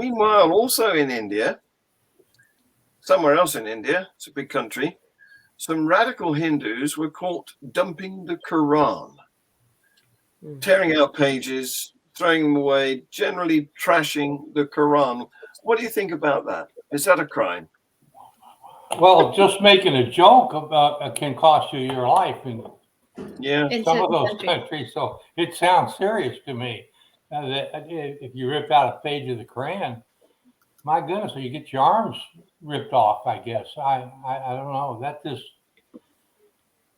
Meanwhile, also in India, somewhere else in India, it's a big country, some radical Hindus were caught dumping the Quran, tearing out pages, throwing them away, generally trashing the Quran. What do you think about that? Is that a crime? Well, just making a joke about can cost you your life in some of those countries. So it sounds serious to me. That if you rip out a page of the Quran, my goodness, you get your arms ripped off. I guess I don't know. That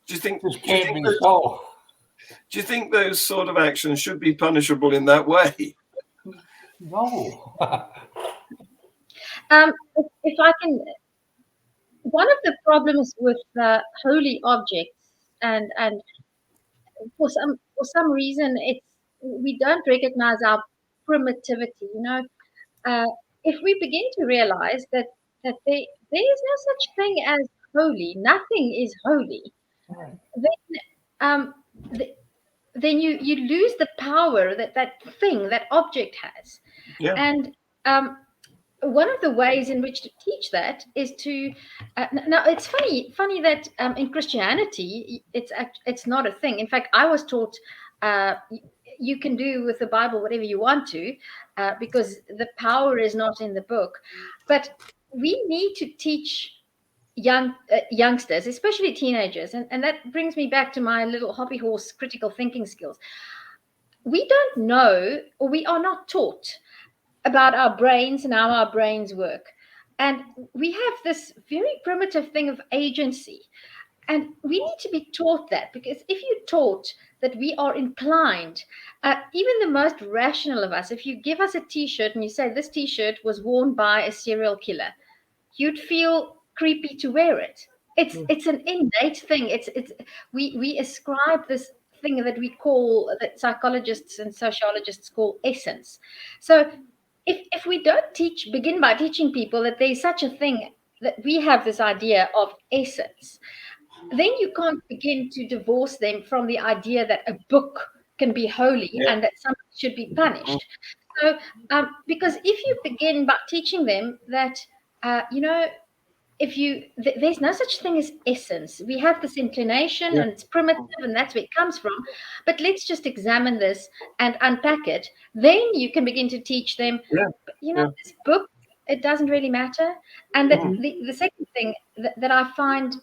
just can't be so. Do you think those sort of actions should be punishable in that way? No. If I can, one of the problems with holy objects, and for some reason, we don't recognize our primitivity. If we begin to realize that there is no such thing as holy, nothing is holy, then you lose the power that thing, that object has. Yeah. And one of the ways in which to teach that is to now it's funny that in Christianity it's not a thing. In fact, I was taught you can do with the Bible whatever you want to because the power is not in the book. But we need to teach youngsters, especially teenagers, and that brings me back to my little hobby horse critical thinking skills. We don't know, or we are not taught about our brains and how our brains work. And we have this very primitive thing of agency. And we need to be taught that, because if you're taught that we are inclined, even the most rational of us, if you give us a T-shirt and you say this T-shirt was worn by a serial killer, you'd feel creepy to wear it. It's an innate thing. We ascribe this thing that we call, that psychologists and sociologists call essence. So if we don't begin by teaching people that there's such a thing, that we have this idea of essence, then you can't begin to divorce them from the idea that a book can be holy and that something should be punished. So, because if you begin by teaching them that, there's no such thing as essence. We have this inclination and it's primitive and that's where it comes from. But let's just examine this and unpack it. Then you can begin to teach them, this book, it doesn't really matter. And that the second thing that I find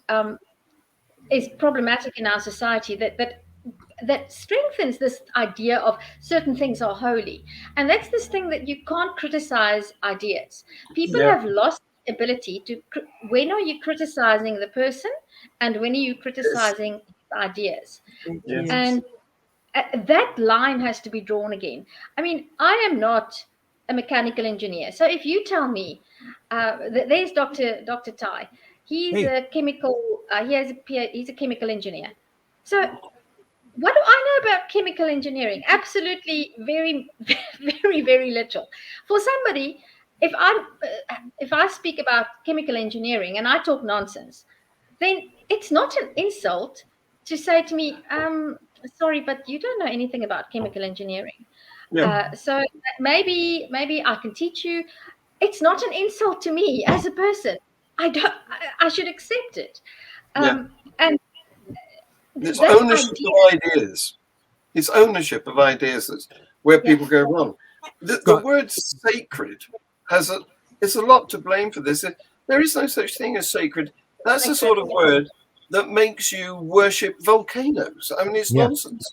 is problematic in our society that strengthens this idea of certain things are holy. And that's this thing that you can't criticize ideas. People have lost ability to, when are you criticizing the person and when are you criticizing ideas? And that line has to be drawn again. I mean, I am not a mechanical engineer, so if you tell me there's Dr. Tai, he's a chemical he's a chemical engineer, so what do I know about chemical engineering? Absolutely very very very little. For somebody, if I speak about chemical engineering and I talk nonsense, then it's not an insult to say to me, sorry, but you don't know anything about chemical engineering. So maybe I can teach you. It's not an insult to me as a person. I should accept it. And it's ownership of ideas. It's ownership of ideas that's where people go wrong. The word sacred it's a lot to blame for this. There is no such thing as sacred. That's the sort of word that makes you worship volcanoes. I mean, it's nonsense.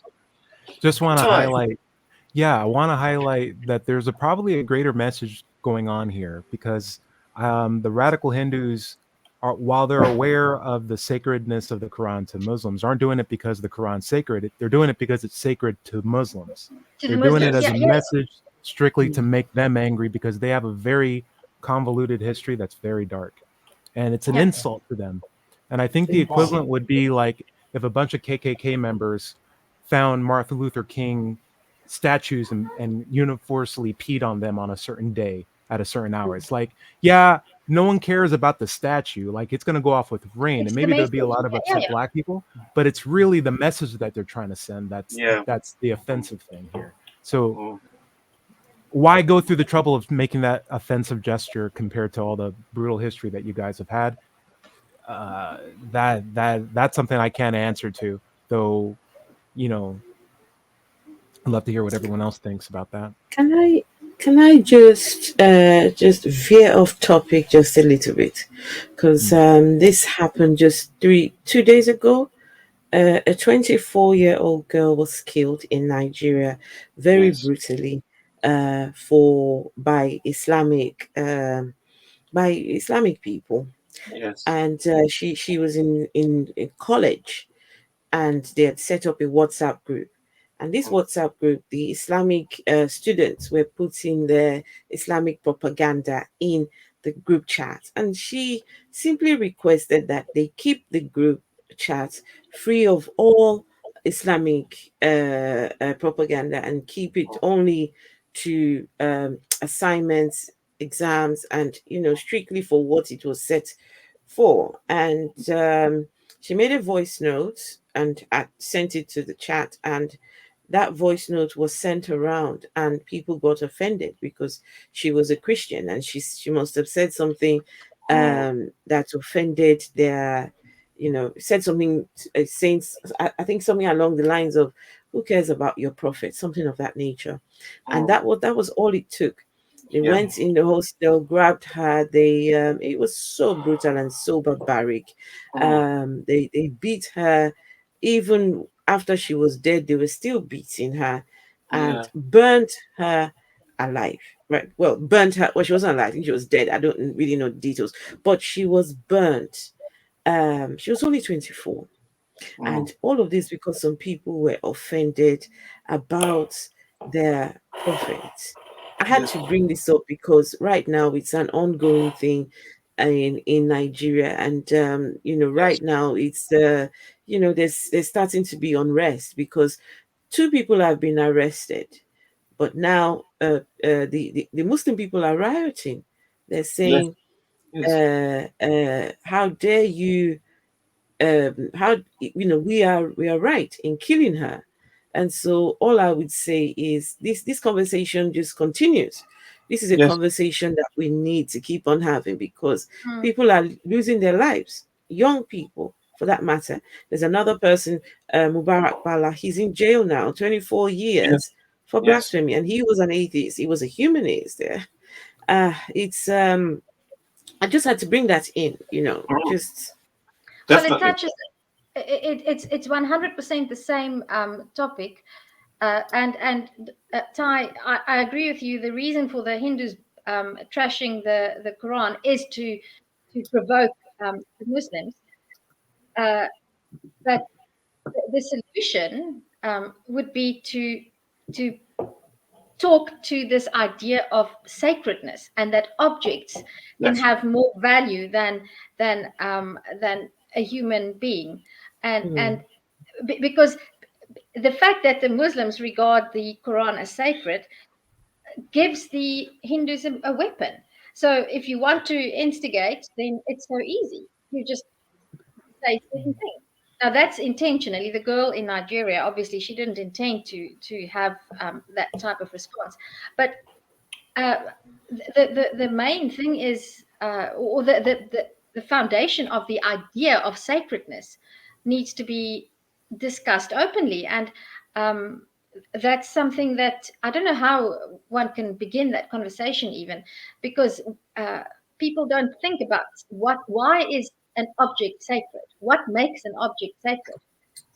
Just want to highlight. Yeah, I want to highlight that there's probably a greater message going on here, because the radical Hindus, while they're aware of the sacredness of the Quran to Muslims, aren't doing it because the Quran's sacred. They're doing it because it's sacred to Muslims. They're doing it as a message strictly to make them angry, because they have a very convoluted history that's very dark, and it's an insult to them. And I think the equivalent would be like if a bunch of KKK members found Martin Luther King statues and universally peed on them on a certain day at a certain hour. It's like, no one cares about the statue. Like, it's going to go off with rain, and maybe there'll be a lot of upset black people, but it's really the message that they're trying to send that's the offensive thing here. So why go through the trouble of making that offensive gesture compared to all the brutal history that you guys have had? That's something I can't answer to, though. I'd love to hear what everyone else thinks about that. Can I just veer off topic just a little bit, because this happened just 2 days ago. A 24-year-old girl was killed in Nigeria very brutally by Islamic people. Yes. And she was in college, and they had set up a WhatsApp group. And this WhatsApp group, the Islamic students were putting their Islamic propaganda in the group chat. And she simply requested that they keep the group chat free of all Islamic propaganda and keep it only to assignments, exams, and strictly for what it was set for. And she made a voice note and sent it to the chat, and that voice note was sent around, and people got offended because she was a Christian, and she must have said something that offended their, said something, saying, I think something along the lines of, "Who cares about your prophet?" Something of that nature. And that was all it took. They went in the hostel, grabbed her. It was so brutal and so barbaric. They beat her. Even after she was dead, they were still beating her and burnt her alive. Right. Well, burnt her. Well, she wasn't alive. I think she was dead. I don't really know the details, but she was burnt. She was only 24. And all of this because some people were offended about their prophets. I had to bring this up because right now it's an ongoing thing in Nigeria, and right now it's there's starting to be unrest because 2 people have been arrested, but now the Muslim people are rioting. They're saying, "How dare you? How we are right in killing her." And so all I would say is this conversation just continues. This is a conversation that we need to keep on having because people are losing their lives, young people for that matter. There's another person, Mubarak Bala. He's in jail now, 24 years for blasphemy, and he was an atheist. He was a humanist. It's I just had to bring that in, just. Definitely. Well, it touches. It's 100% the same topic, and Ty, I agree with you. The reason for the Hindus trashing the Quran is to provoke the Muslims, but the solution would be to talk to this idea of sacredness and that objects can have more value than a human being, and because the fact that the Muslims regard the Quran as sacred gives the Hindus a weapon. So if you want to instigate, then it's so easy. You just say certain things. Now that's intentionally. The girl in Nigeria, obviously, she didn't intend to have that type of response. But the main thing is, or the foundation of the idea of sacredness needs to be discussed openly, and that's something that I don't know how one can begin that conversation even, because people don't think about why is an object sacred? What makes an object sacred?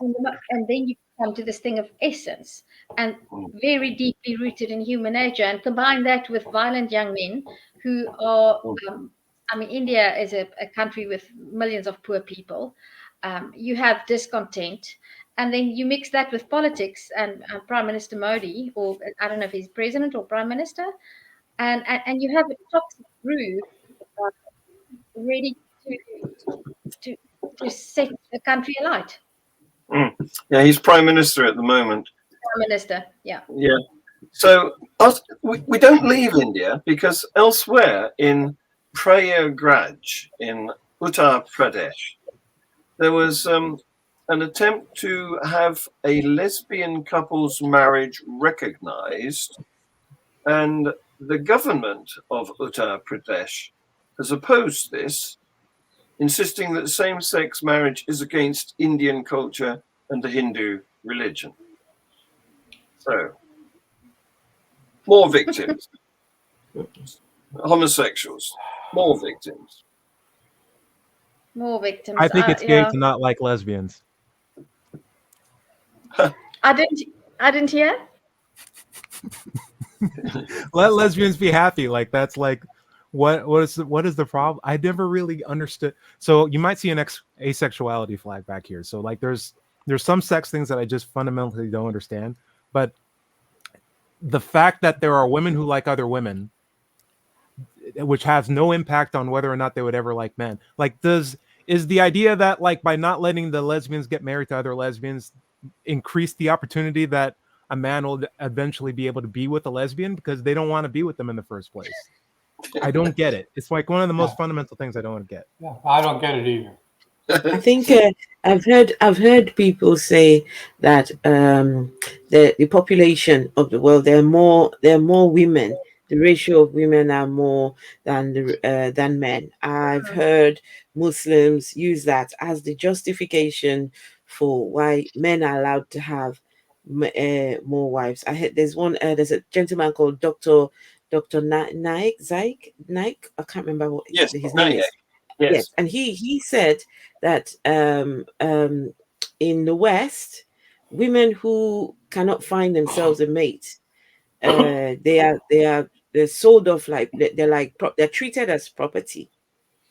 And then you come to this thing of essence, and very deeply rooted in human nature, and combine that with violent young men who are, India is a country with millions of poor people. You have discontent, and then you mix that with politics and Prime Minister Modi, or I don't know if he's president or prime minister, and you have a toxic brew ready to set the country alight. Yeah, he's prime minister at the moment. Prime minister, yeah. Yeah. So we don't leave India because elsewhere in Prayagraj in Uttar Pradesh, there was an attempt to have a lesbian couple's marriage recognized And the government of Uttar Pradesh has opposed this, insisting that same-sex marriage is against Indian culture and the Hindu religion. So, more victims. Homosexuals, more victims. More victims. I think it's gay to not like lesbians. I didn't hear. Let lesbians be happy. Like that's like what is the problem? I never really understood. So you might see an asexuality flag back here. So like there's some sex things that I just fundamentally don't understand. But the fact that there are women who like other women, which has no impact on whether or not they would ever like men. Like is the idea that like by not letting the lesbians get married to other lesbians increase the opportunity that a man will eventually be able to be with a lesbian because they don't want to be with them in the first place? I don't get it. It's like one of the most fundamental things I don't want to get. Yeah, I don't get it either. I think I've heard people say that the population of the world, there are more women. The ratio of women are more than men. I've heard Muslims use that as the justification for why men are allowed to have more wives. I heard there's a gentleman called Dr. Naik. I can't remember what his name is. Yes, and he said that in the West, women who cannot find themselves a mate, they're sold off, like they're treated as property,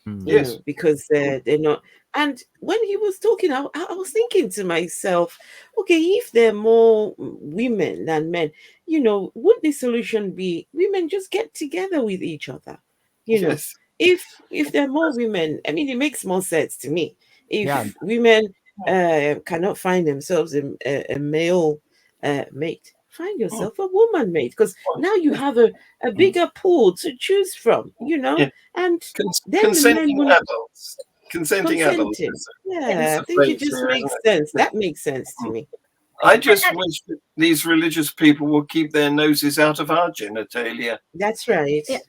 you know, because they're not. And when he was talking, I was thinking to myself, okay, if there are more women than men, you know, would the solution be women just get together with each other, you know? If there are more women, I mean, it makes more sense to me. If women cannot find themselves a male mate, find yourself a woman mate, because now you have a bigger pool to choose from, you know. And then consenting adults. Consenting adults. Yeah, I think it just makes sense. That makes sense to me. I just wish that these religious people will keep their noses out of our genitalia. That's right. Yeah.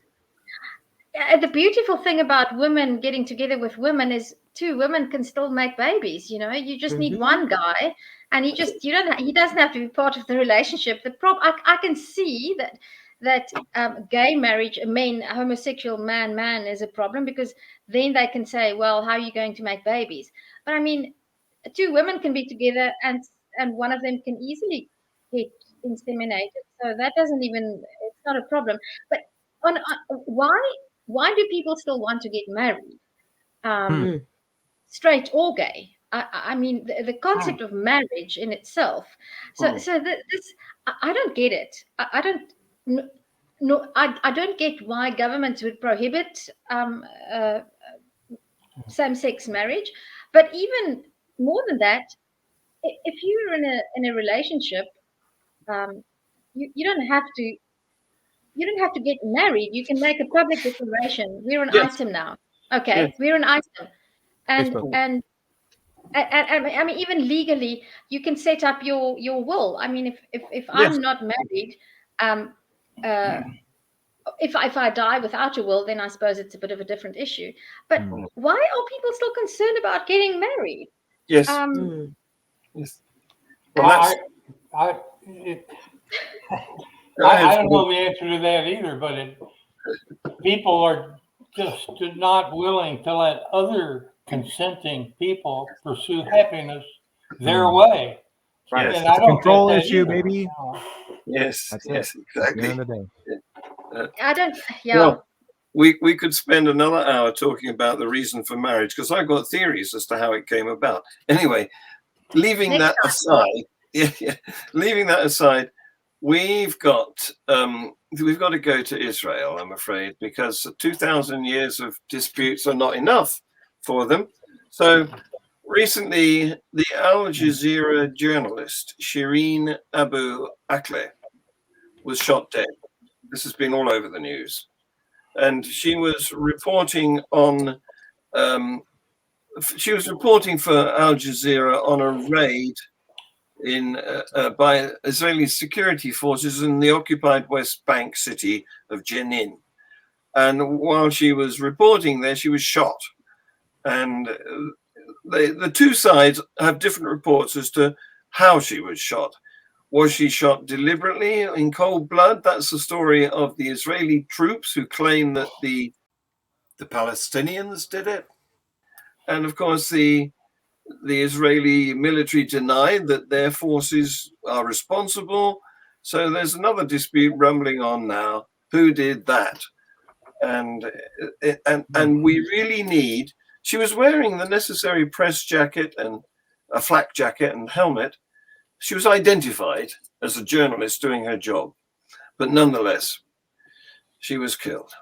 The beautiful thing about women getting together with women is two women can still make babies. You know, you just need one guy, and he doesn't have to be part of the relationship. I can see that gay marriage, homosexual man is a problem, because then they can say, well, how are you going to make babies? But I mean, two women can be together, and one of them can easily get inseminated, so that it's not a problem. But why do people still want to get married, straight or gay? I mean, the concept of marriage in itself. So this, I don't get it. I don't get why governments would prohibit same-sex marriage. But even more than that, if you're in a relationship, you don't have to. You don't have to get married. You can make a public declaration. We're an item now. Okay, we're an item, and I mean, even legally, you can set up your will. I mean, if I'm not married, if I die without a will, then I suppose it's a bit of a different issue. But why are people still concerned about getting married? Yes. Yes. Well, I don't know the answer to that either, but people are just not willing to let other consenting people pursue happiness their way. Right. It's a control issue, maybe. Yes. That's exactly. At the end of the day. I don't. Yeah. Well, we could spend another hour talking about the reason for marriage, because I've got theories as to how it came about. Anyway, leaving that aside, we've got to go to Israel, I'm afraid, because 2,000 years of disputes are not enough for them. So recently, the Al Jazeera journalist Shireen Abu Akleh was shot dead. This has been all over the news. And she was reporting for Al Jazeera on a raid by Israeli security forces in the occupied West Bank city of Jenin. And while she was reporting there, she was shot. And the two sides have different reports as to how she was shot. Was she shot deliberately in cold blood? That's the story of the Israeli troops who claim that the Palestinians did it. And of course, the Israeli military denied that their forces are responsible. So there's another dispute rumbling on now. Who did that? And we really need. She was wearing the necessary press jacket and a flak jacket and helmet. She was identified as a journalist doing her job, but nonetheless, she was killed.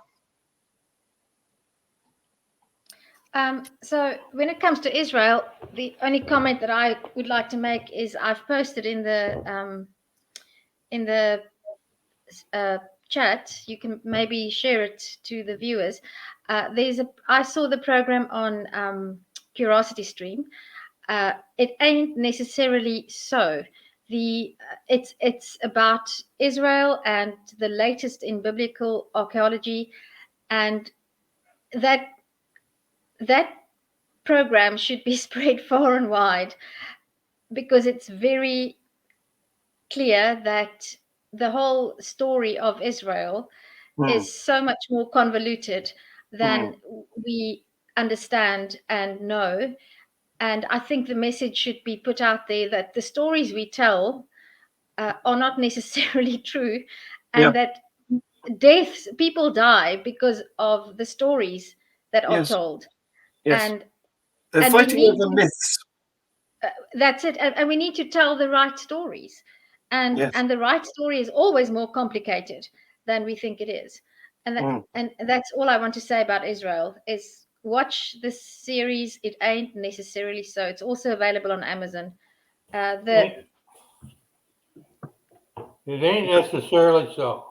So when it comes to Israel, the only comment that I would like to make is I've posted in the chat. You can maybe share it to the viewers. I saw the program on Curiosity Stream. It ain't necessarily so. It's about Israel and the latest in biblical archaeology, and that program should be spread far and wide, because it's very clear that the whole story of Israel is so much more convoluted than we understand and know. And I think the message should be put out there that the stories we tell are not necessarily true, and that people die because of the stories that are told. And they're fighting over myths. That's it. And we need to tell the right stories. And the right story is always more complicated than we think it is. And that's all I want to say about Israel is watch this series. It ain't necessarily so. It's also available on Amazon. It ain't necessarily so.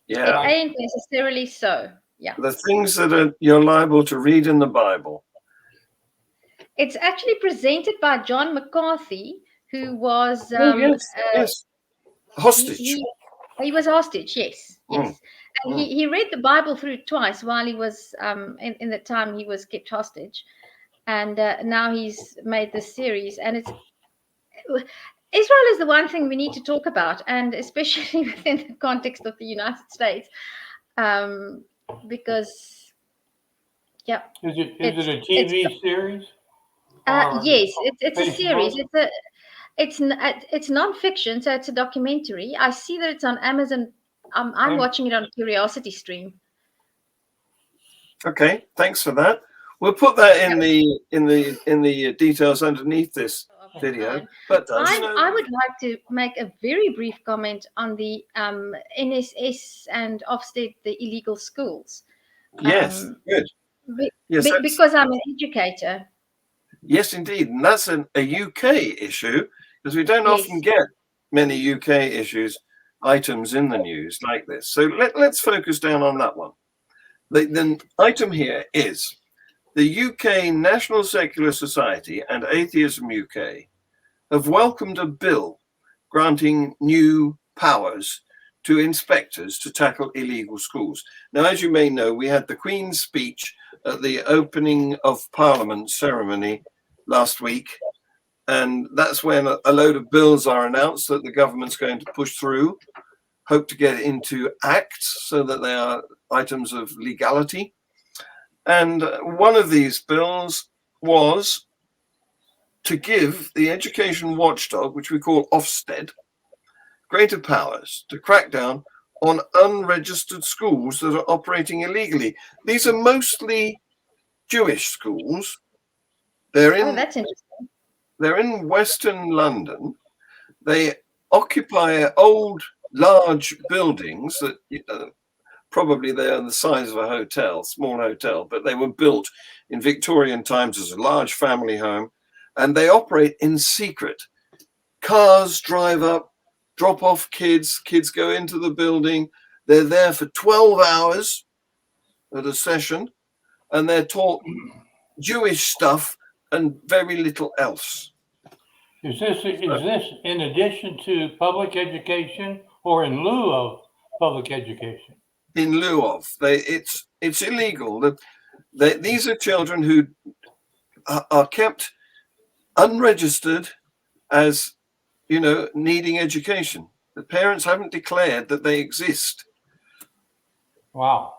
Yeah. It ain't necessarily so. Yeah. The things that you're liable to read in the Bible. It's actually presented by John McCarthy, who was hostage. He was hostage, yes. And he read the Bible through twice while he was in the time he was kept hostage, and now he's made this series. And Israel is the one thing we need to talk about, and especially within the context of the United States, because is it a TV series? Yes, it's a series. It's non-fiction, so it's a documentary. I see that it's on Amazon. I'm watching it on Curiosity Stream. Okay, thanks for that. We'll put that in the details underneath this video. But I would like to make a very brief comment on the NSS and Ofsted, the illegal schools. Yes, good. Because I'm an educator. Yes, indeed. And that's a UK issue, because we don't often get many UK items in the news like this. So let's focus down on that one. The item here is the UK National Secular Society and Atheism UK have welcomed a bill granting new powers to inspectors to tackle illegal schools. Now, as you may know, we had the Queen's speech at the opening of Parliament ceremony last week, and that's when a load of bills are announced that the government's going to push through, hope to get into acts so that they are items of legality. And one of these bills was to give the education watchdog, which we call Ofsted, greater powers to crack down on unregistered schools that are operating illegally. These are mostly Jewish schools. That's interesting. They're in Western London. They occupy old, large buildings that probably they're the size of a hotel, small hotel, but they were built in Victorian times as a large family home, and they operate in secret. Cars drive up, drop off kids go into the building. They're there for 12 hours at a session, and they're taught Jewish stuff and very little else. Is this in addition to public education or in lieu of public education? In lieu of. It's illegal. These are children who are kept unregistered as, needing education. The parents haven't declared that they exist. Wow.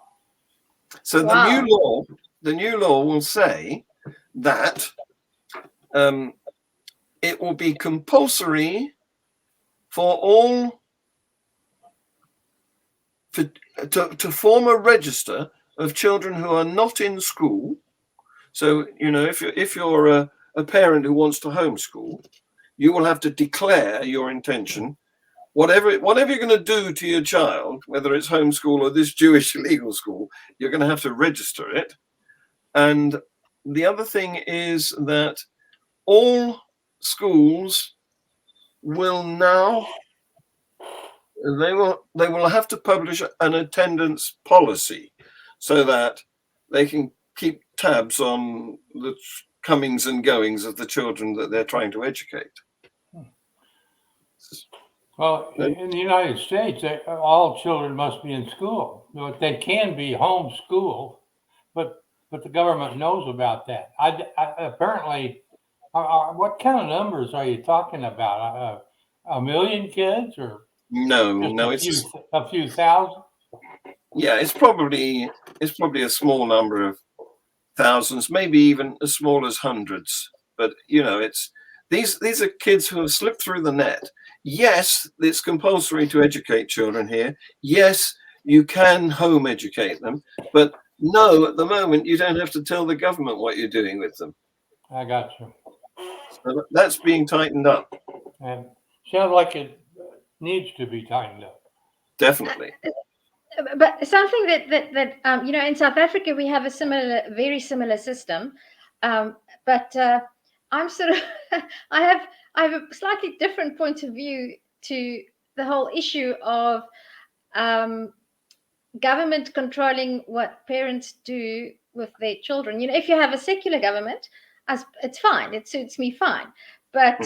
So the new law will say that it will be compulsory for all to form a register of children who are not in school. So, if you're a parent who wants to homeschool, you will have to declare your intention. Whatever you're going to do to your child, whether it's homeschool or this Jewish illegal school, you're going to have to register it. And the other thing is that all schools will now, they will have to publish an attendance policy so that they can keep tabs on the comings and goings of the children that they're trying to educate. Well, in the United States, all children must be in school. They can be homeschooled, but the government knows about that. Apparently, what kind of numbers are you talking about? A million kids, or no, it's a few thousand? Yeah, it's probably a small number of thousands, maybe even as small as hundreds. But it's these are kids who have slipped through the net. Yes, it's compulsory to educate children here. Yes, you can home educate them, but no, at the moment you don't have to tell the government what you're doing with them. I got you. So that's being tightened up. And sounds like it needs to be tightened up. Definitely. But something that in South Africa we have a very similar system, but I'm sort of I have a slightly different point of view to the whole issue of government controlling what parents do with their children. If you have a secular government, it's fine. It suits me fine. But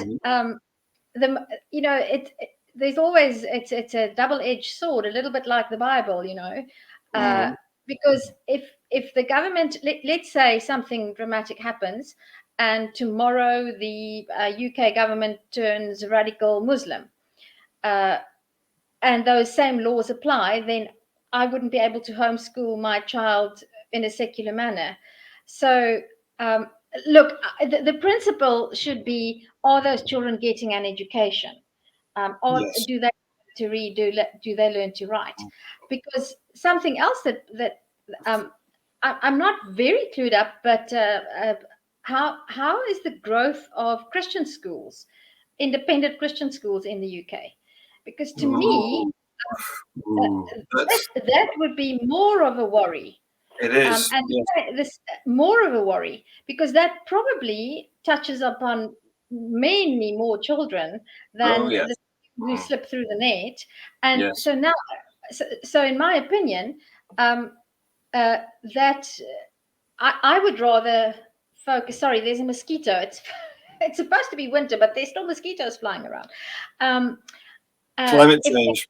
there's always it's a double-edged sword, a little bit like the Bible, because if the government, let's say something dramatic happens, and tomorrow the UK government turns radical Muslim, and those same laws apply, then I wouldn't be able to homeschool my child in a secular manner. So look, the principle should be: are those children getting an education? Yes. Do they learn to read? Do they learn to write? Because something else that I'm not very clued up, but how is the growth of Christian schools, independent Christian schools in the UK? Because to me, that would be more of a worry. It is. This more of a worry, because that probably touches upon mainly more children than the who slip through the net. And so now, so in my opinion, that I would rather focus. Sorry, there's a mosquito. It's supposed to be winter, but there's still mosquitoes flying around. Climate change.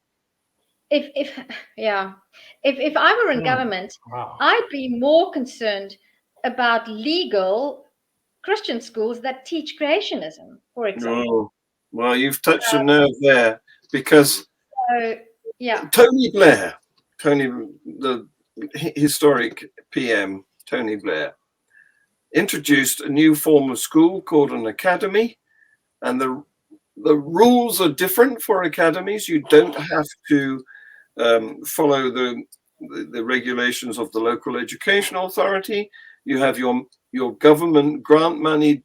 If I were in government, I'd be more concerned about legal Christian schools that teach creationism, for example. Well, you've touched a nerve there, because Tony Blair, the historic PM, Tony Blair, introduced a new form of school called an academy, and the rules are different for academies. You don't have to follow the regulations of the local education authority. You have your government grant money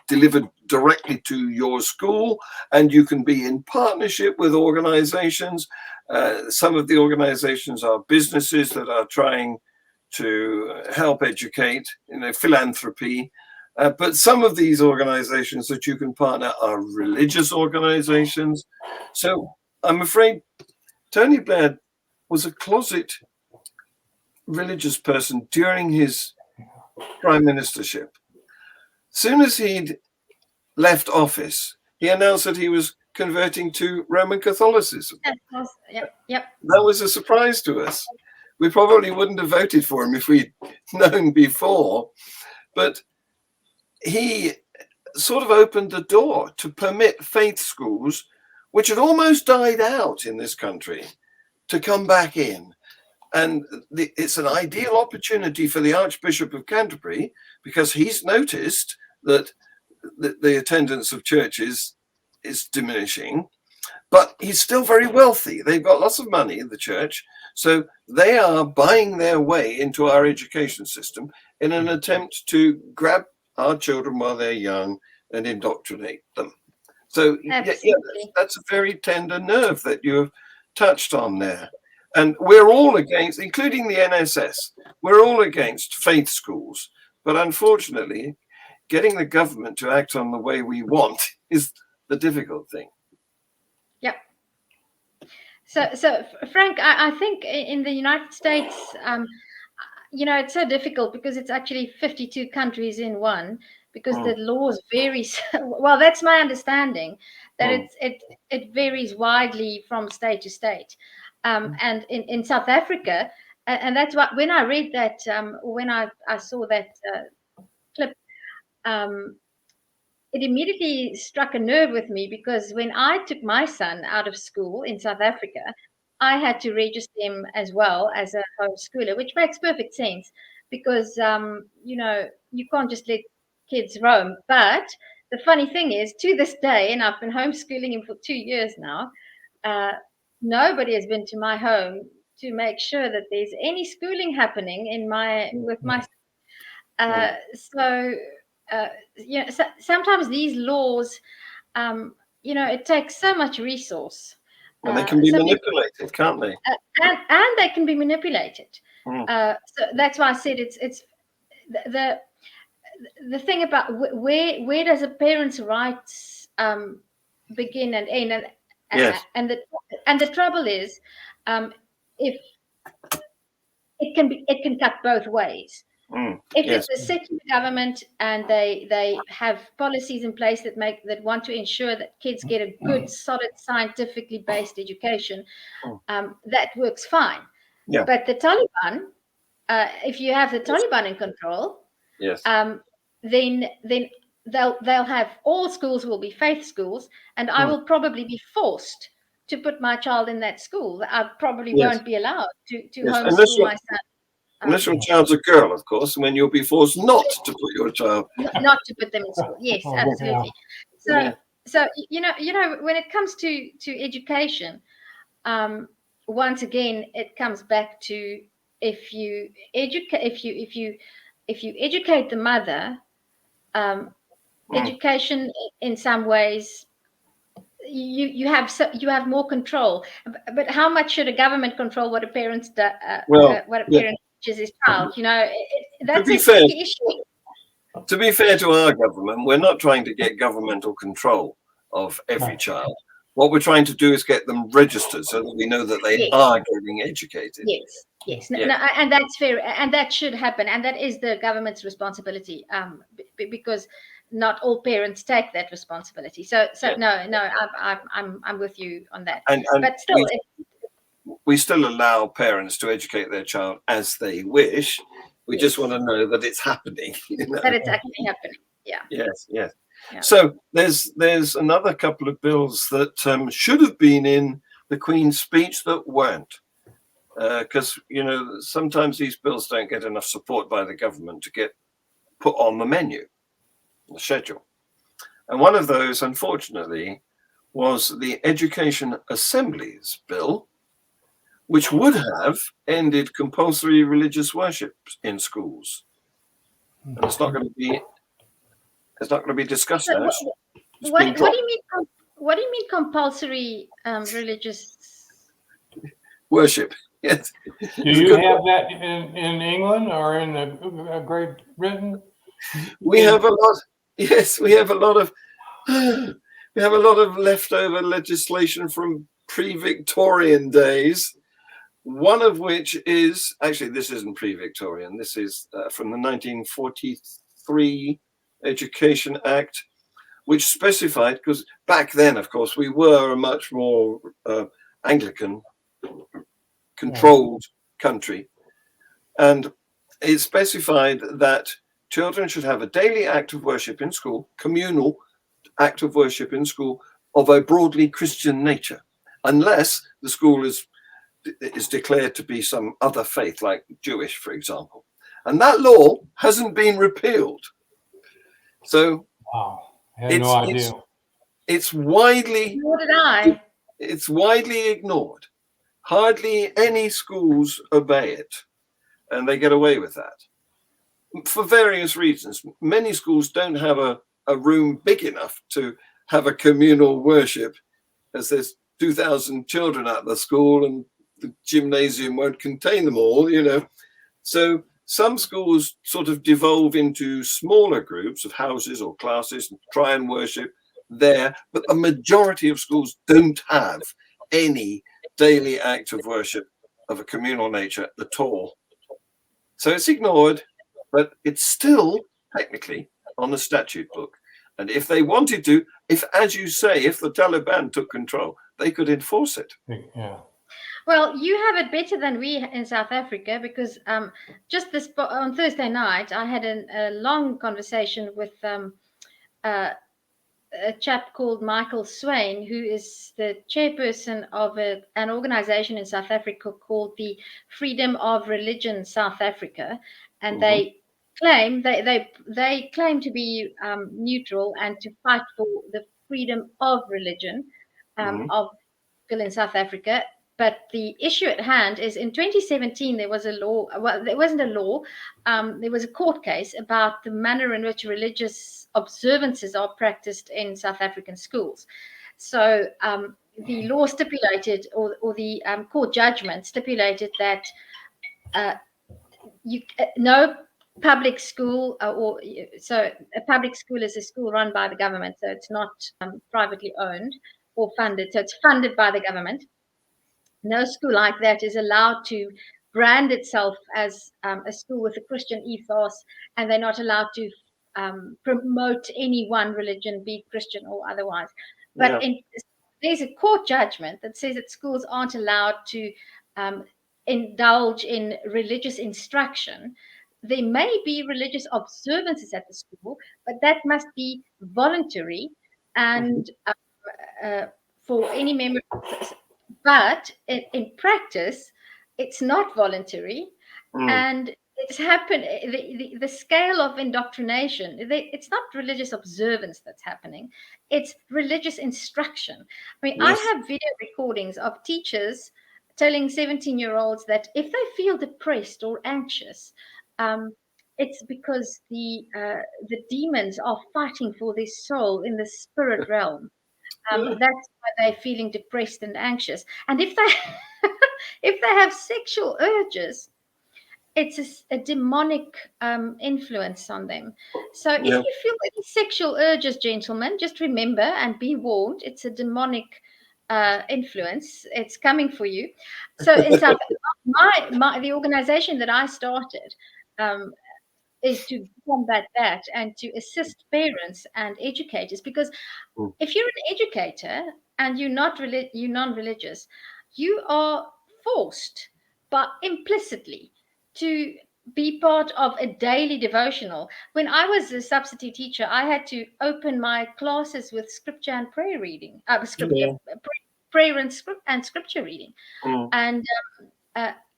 delivered directly to your school, and you can be in partnership with organizations. Some of the organizations are businesses that are trying to help educate, philanthropy. But some of these organizations that you can partner are religious organizations. So I'm afraid Tony Blair was a closet religious person during his prime ministership. Soon as he'd left office, he announced that he was converting to Roman Catholicism. Yep. That was a surprise to us. We probably wouldn't have voted for him if we'd known before, but he sort of opened the door to permit faith schools, which had almost died out in this country, to come back in. And it's an ideal opportunity for the Archbishop of Canterbury, because he's noticed that the attendance of churches is diminishing, but he's still very wealthy. They've got lots of money in the church, so they are buying their way into our education system in an attempt to grab our children while they're young and indoctrinate them. So that's a very tender nerve that you have touched on there. And we're all against, including the NSS, we're all against faith schools. But unfortunately, getting the government to act on the way we want is the difficult thing. Yeah. So Frank, I think in the United States, it's so difficult because it's actually 52 countries in one, because the laws vary. Well, that's my understanding, that it varies widely from state to state. And in South Africa, and that's what, when I read that, when I saw that clip, it immediately struck a nerve with me, because when I took my son out of school in South Africa, I had to register him as well as a homeschooler, which makes perfect sense, because you can't just let kids roam. But the funny thing is, to this day, and I've been homeschooling him for 2 years now, nobody has been to my home to make sure that there's any schooling happening with my sometimes these laws, it takes so much resource. And they can be manipulated, can't they? And they can be manipulated. So that's why I said it's the thing about where does a parent's rights begin and end, and the trouble is, if it can cut both ways. If it's a secular government and they have policies in place that want to ensure that kids get a good, solid, scientifically based education, that works fine. Yeah. But the Taliban, if you have the Taliban in control, then they'll have, all schools will be faith schools, and I will probably be forced to put my child in that school. I probably won't be allowed to homeschool my son. Unless your child's a girl, of course, when you'll be forced not to put your child. Not to put them in school. Yes, absolutely. So when it comes to education, once again, it comes back to, if you educate the mother, education in some ways, you have more control. But how much should a government control what a parent parent teaches his child? That's a tricky issue. To be fair to our government, we're not trying to get governmental control of every child. What we're trying to do is get them registered so that we know that they are getting educated. Yes. No, and that's fair, and that should happen, and that is the government's responsibility, because not all parents take that responsibility. So I'm with you on that. But still, we still allow parents to educate their child as they wish. We just want to know that it's happening. That it's actually happening. Yeah. Yes. Yeah. So there's another couple of bills that should have been in the Queen's speech that weren't, because sometimes these bills don't get enough support by the government to get put on the menu, the schedule. And one of those, unfortunately, was the Education Assemblies Bill, which would have ended compulsory religious worship in schools. And it's not going to be discussed now. What do you mean? What do you mean compulsory religious worship? Yes. Do you have that in England or in Great Britain? We have a lot. Yes, we have a lot of leftover legislation from pre-Victorian days. One of which is, actually, this isn't pre-Victorian. This is from the 1943 Education Act, which specified, because back then, of course, we were a much more Anglican controlled country, and it specified that children should have a daily act of worship in school, communal act of worship in school of a broadly Christian nature, unless the school is declared to be some other faith, like Jewish, for example. And that law hasn't been repealed. So wow. I had no idea. It's widely, Nor did I. It's widely ignored. Hardly any schools obey it, and they get away with that for various reasons. Many schools don't have a room big enough to have a communal worship, as there's 2,000 children at the school and the gymnasium won't contain them all, you know. So some schools sort of devolve into smaller groups of houses or classes and try and worship there, but a majority of schools don't have any daily act of worship of a communal nature at all. So it's ignored, but it's still technically on the statute book. And if they wanted to, if, as you say, if the Taliban took control, they could enforce it. Yeah. Well, you have it better than we in South Africa, because just this on Thursday night, I had a long conversation with a chap called Michael Swain, who is the chairperson of an organization in South Africa called the Freedom of Religion South Africa, and they claim they claim to be neutral and to fight for the freedom of religion of people in South Africa. But the issue at hand is in 2017, there was a law. Well, there wasn't a law. There was a court case about the manner in which religious observances are practiced in South African schools. So the law stipulated, or the court judgment stipulated that no public school, so a public school is a school run by the government, so it's not privately owned or funded. So it's funded by the government. No school like that is allowed to brand itself as a school with a Christian ethos, and they're not allowed to promote any one religion, be Christian or otherwise. But there's a court judgment that says that schools aren't allowed to indulge in religious instruction. There may be religious observances at the school, but that must be voluntary and for any member. But in practice, it's not voluntary, and it's happened. The scale of indoctrination, it's not religious observance that's happening; it's religious instruction. I mean, yes. I have video recordings of teachers telling 17-year-olds that if they feel depressed or anxious, it's because the demons are fighting for their soul in the spirit realm. That's why they're feeling depressed and anxious. And if they have sexual urges, it's a demonic influence on them. So if you feel any sexual urges, gentlemen, just remember and be warned, it's a demonic influence. It's coming for you. So in South the organization that I started is to combat that and to assist parents and educators, because if you're an educator and you're non-religious, you are forced, but implicitly, to be part of a daily devotional. When I was a substitute teacher, I had to open my classes with scripture and prayer reading, prayer and scripture reading, and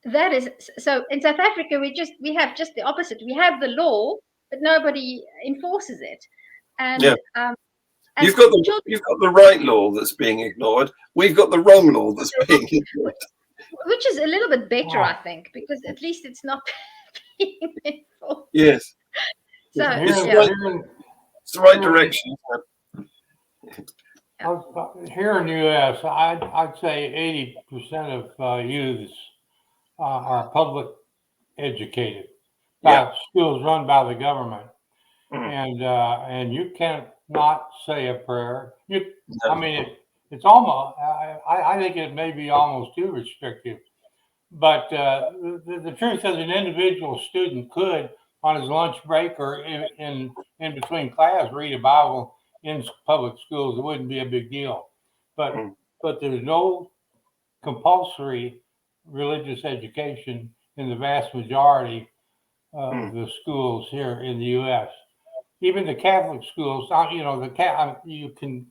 that is so. In South Africa, we have just the opposite. We have the law, but nobody enforces it. And you've got the right law that's being ignored. We've got the wrong law that's being ignored. Which is a little bit better, I think, because at least it's not being enforced. Yes. So it's the right direction. Here in the U.S., I'd say 80% of youths are public educated. Schools run by the government, and you can't not say a prayer. I mean, it's almost. I think it may be almost too restrictive. But the truth is, an individual student could, on his lunch break or in between class, read a Bible in public schools, it wouldn't be a big deal. But there's no compulsory religious education in the vast majority of the schools here in the U.S. Even the Catholic schools, you can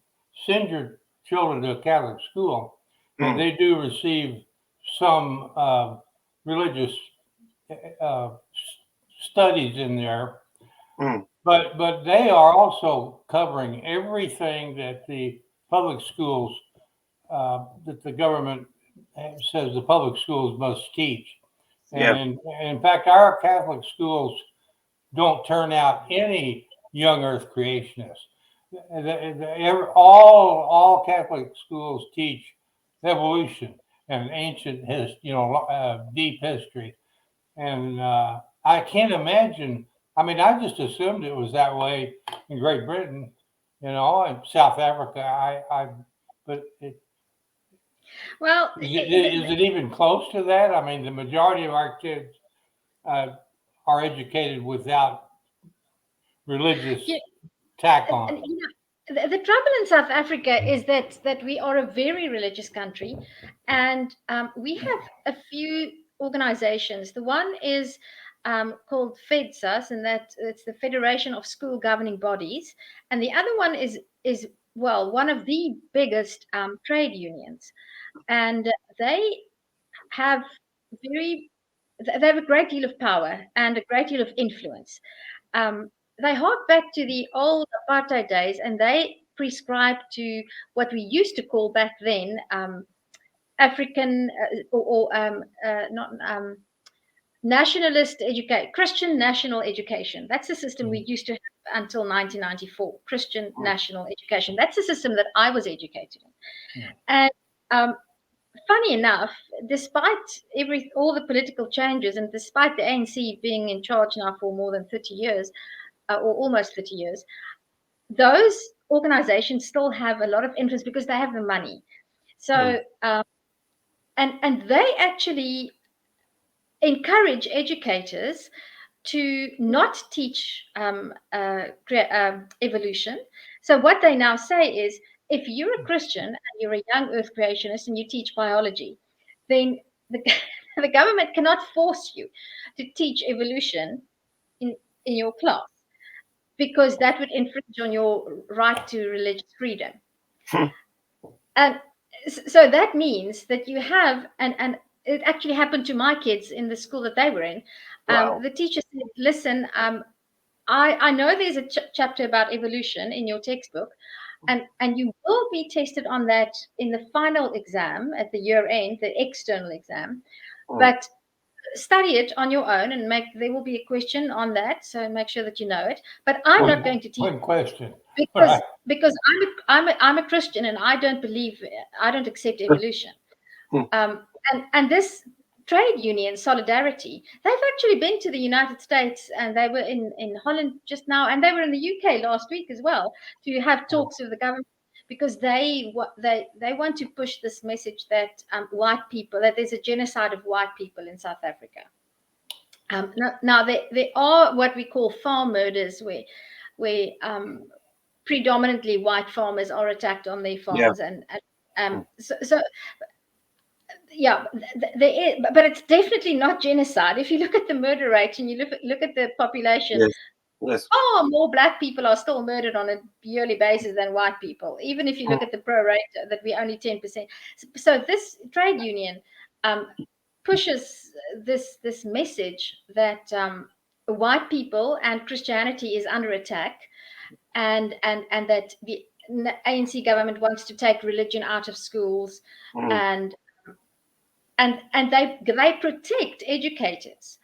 send your children to a Catholic school, and they do receive some religious studies in there. But they are also covering everything that the public schools, that the government says the public schools must teach. And in fact, our Catholic schools don't turn out any young Earth creationists. All Catholic schools teach evolution and ancient deep history. And I can't imagine. I mean, I just assumed it was that way in Great Britain, and South Africa. Well, is it even close to that? I mean, the majority of our kids are educated without religious tack on. The trouble in South Africa is that we are a very religious country, and we have a few organizations. The one is called FEDSAS, and it's the Federation of School Governing Bodies, and the other one is one of the biggest trade unions, and they have a great deal of power and a great deal of influence. They hark back to the old apartheid days, and they prescribe to what we used to call back then African nationalist education, Christian national education. That's the system we used to have until 1994. Christian national education. That's the system that I was educated in. And funny enough, despite all the political changes, and despite the ANC being in charge now for more than 30 years, or almost 30 years, those organizations still have a lot of influence because they have the money. So, and they actually encourage educators to not teach evolution. So what they now say is, if you're a Christian and you're a young Earth creationist and you teach biology, then the government cannot force you to teach evolution in your class, because that would infringe on your right to religious freedom. And so that means that you have, and it actually happened to my kids in the school that they were in. The teacher said, listen, I know there's a chapter about evolution in your textbook, and you will be tested on that in the final exam at the year end, the external exam, but study it on your own, and there will be a question on that, so make sure that you know it. But I'm not going to teach one question because I'm a Christian, and I don't accept evolution. And this trade union Solidarity, they've actually been to the United States, and they were in Holland just now, and they were in the UK last week as well, to have talks with the government, because they want to push this message that white people, that there's a genocide of white people in South Africa. Now there are what we call farm murders, where predominantly white farmers are attacked on their farms, so yeah, there is, but it's definitely not genocide. If you look at the murder rate and you look at the population, more black people are still murdered on a yearly basis than white people. Even if you look at the pro rate, that we're only 10%. So this trade union pushes this message that white people and Christianity is under attack, and that the ANC government wants to take religion out of schools, and they protect educators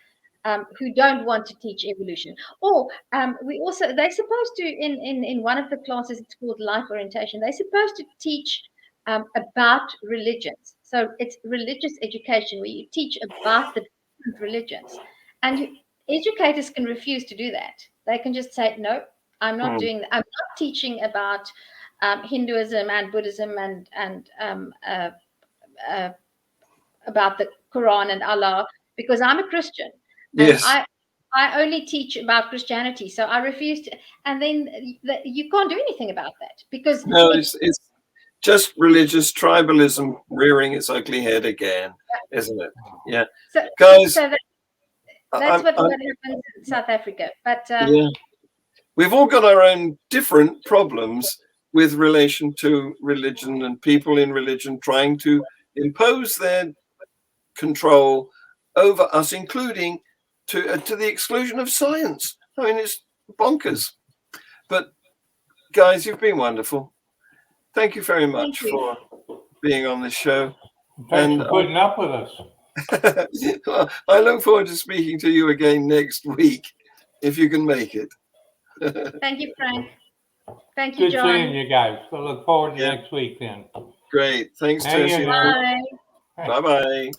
who don't want to teach evolution. Or they're supposed to, in one of the classes, it's called life orientation, they're supposed to teach about religions. So it's religious education, where you teach about the different religions. And educators can refuse to do that. They can just say, no, I'm not doing that. I'm not teaching about Hinduism and Buddhism and about the Quran and Allah, because I'm a Christian. Yes. I only teach about Christianity, so I refuse to. And then you can't do anything about that because no, it's just religious tribalism rearing its ugly head again, isn't it? Yeah, so, guys. So that's what happens in South Africa. But yeah, we've all got our own different problems with relation to religion and people in religion trying to impose their control over us, including to the exclusion of science. I mean, it's bonkers. But guys, you've been wonderful. Thank you very much for being on this show. Thanks for putting up with us. Well, I look forward to speaking to you again next week, if you can make it. Thank you, Frank. Thank you, Good John. seeing you guys. So look forward to next week then. Great. Thanks, Hang in Tessie. there. Bye. Bye-bye.